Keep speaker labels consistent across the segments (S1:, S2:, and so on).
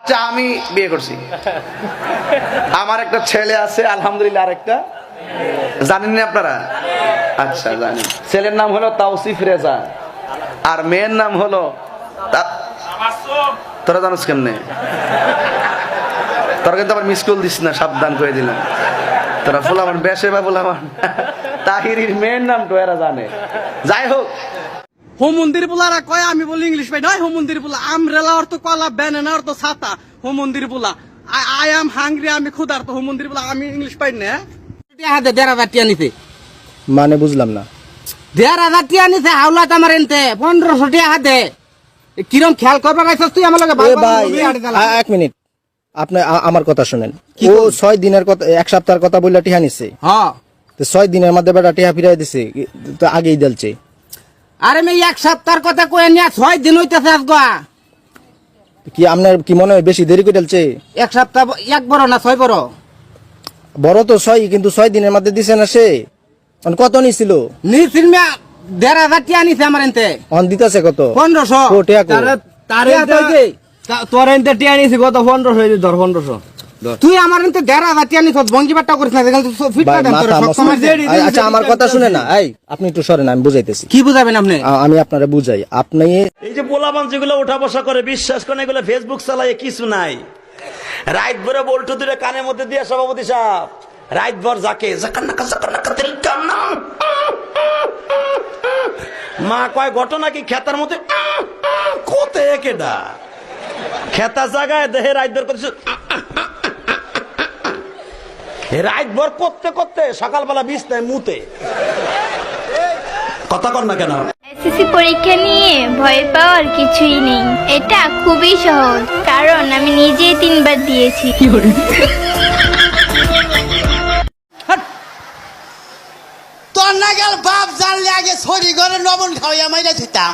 S1: আচ্ছা আমি বিয়ে করছি, আমার একটা ছেলে আছে আলহামদুলিল্লাহ, আরেকটা জানেন না আপনারা? আচ্ছা জানি। ছেলের নাম হলো তাওসিফ রেজা আর মেয়ের নাম হলো তোরা জানোস কেমনে? তোরা কিন্তু আবার মিস কল দিস না, সাবধান করে দিলাম। তোরা ফুলামান বেশে বা ফুলামান তাহিরির মেয়ের নাম তো এরা জানে। যাই হোক,
S2: হোম মন্দির পোলারা কয় আমি বলি ইংলিশ পাই নয়। হোম মন্দির পোলা আমরেলা অর্থ কলা, ব্যানানা অর্থ ছাতা। হোম মন্দির পোলা আই এম হাংরি, আমি ক্ষুধার্ত। হোম মন্দির পোলা আমি ইংলিশ পাই না।
S3: হাতে 1,500 টিয়া নিছে,
S4: মানে বুঝলাম না।
S3: 1,500 টিয়া নিছে হাওলাত আমার এনতে 1500 টিয়া হাতে। কিরম খেয়াল করবা গাইছস তুই আমার লগে?
S4: ভাই এক মিনিট, আপনি আমার কথা শুনেন। ও 6 দিনের কথা, 1 সপ্তাহের কথা বললা টিহা নিছে।
S3: হ্যাঁ,
S4: তো 6 দিনের মধ্যে বেটা টিহা ফিরাই দিছে, তো আগেই দেলছে।
S3: আরে আমি 1 সপ্তাহের কথা কই নিয়া 6 দিন হইতাছে আজগা।
S4: কি আপনার কি মনে হয় বেশি দেরি করে দেলছে?
S3: 1 সপ্তাহ 1 বড় না 6 বড়?
S4: বড় তো 6, কিন্তু 6 দিনের মধ্যে দিছে না সে। কত নিছিল?
S3: নিছিল মিয়া 1,500 টিয়া নিছে আমার এনতে।
S4: অন দিতাছে কত?
S3: 1500।
S4: ও টিয়া কো?
S3: তারে তোর এনতে টিয়া নিছে কত? 1500 ধর 1500। তুই আমার এনতে 1,500 টিয়া নিছ, বঙ্গিবাট্টা করিস না। দেখল তো ফিট
S4: ভাই,
S3: কাটাম তোর
S4: মাথা
S3: সব
S4: নষ্ট।
S3: সময়
S4: আচ্ছা আমার কথা শুনে না, এই আপনি একটু সরেন, আমি বুঝাইতেছি।
S3: কি বুঝাবেন আপনি?
S4: আমি আপনারে বুঝাই। আপনি
S5: এই যে পোলাপান যেগুলো উঠা বসা করে, বিশ্বাস করেন এগুলো ফেসবুক চালায় কিছু নাই। রাত ভরে বল্টু দূরে কানের মধ্যে দিয়ে সভাপতি সাহেব রাত ভর যাকে মা কয় ঘটনা কি খেতার মধ্যে কোতে কেডা খেতা জায়গায় দেহে রাত ভর করছে। রাত ভর করতে করতে সকালবেলা বিছনায় মুতে। কথা কর না কেন?
S6: এসএসসি পরীক্ষা নিয়ে ভয় পাওয়ার কিছুই নেই, এটা খুবই সহজ, কারণ আমি নিজেই 3 বার দিয়েছি।
S7: তোর না গেল বাপ জানলে আগে ছড়ি ঘরে লবণ খাওয়াইয়া মাইরা দিতাম।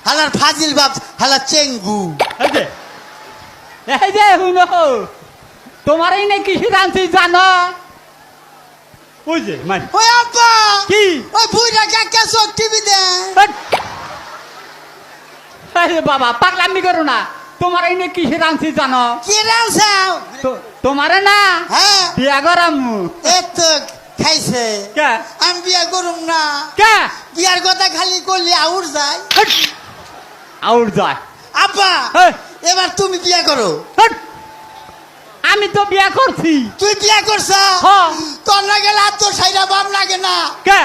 S7: হালার ফাজিল বাপ, হালার চেঙ্গু।
S2: এই যে হুনো তোমার এই নাকি সিদ্ধান্ত জানো? ওই যে মানে
S7: ওই আব্বা
S2: কি
S7: ওই বুইরা কাকা চোখ টিভি দে।
S2: আরে বাবা পাগলামি করো না। তোমার এই নাকি সিদ্ধান্ত জানো?
S7: কি রামসাও?
S2: তোমারে না
S7: হ্যাঁ
S2: বিয়া করামু।
S7: এত খাইছে
S2: কে?
S7: আমি বিয়া করুম না।
S2: কে
S7: বিয়ার কথা খালি করলে আউর যায়।
S2: আউট যায়?
S7: আব্বা
S2: হেই,
S7: এবার তুমি বিয়া করো।
S2: হট! আমি তো বিয়া করছি।
S7: তুই বিয়া করছ?
S2: হ্যাঁ।
S7: তোর না গেলে আর তোর সাইরা বাপ লাগে না।
S2: কে?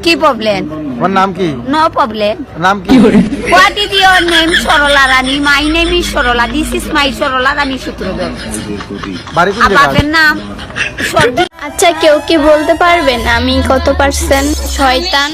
S6: কি প্রবলেম?
S4: ওর নাম কি?
S6: No problem.
S4: নাম কি?
S6: What is your name? Sarala Rani. My name is Sarala. This is my Sarala Rani Sutradhar.
S4: বাড়ি কোন জায়গা?
S6: আপনাদের নাম? আচ্ছা কেউ কি বলতে পারবেন আমি কত পার্সেন্ট শয়তান?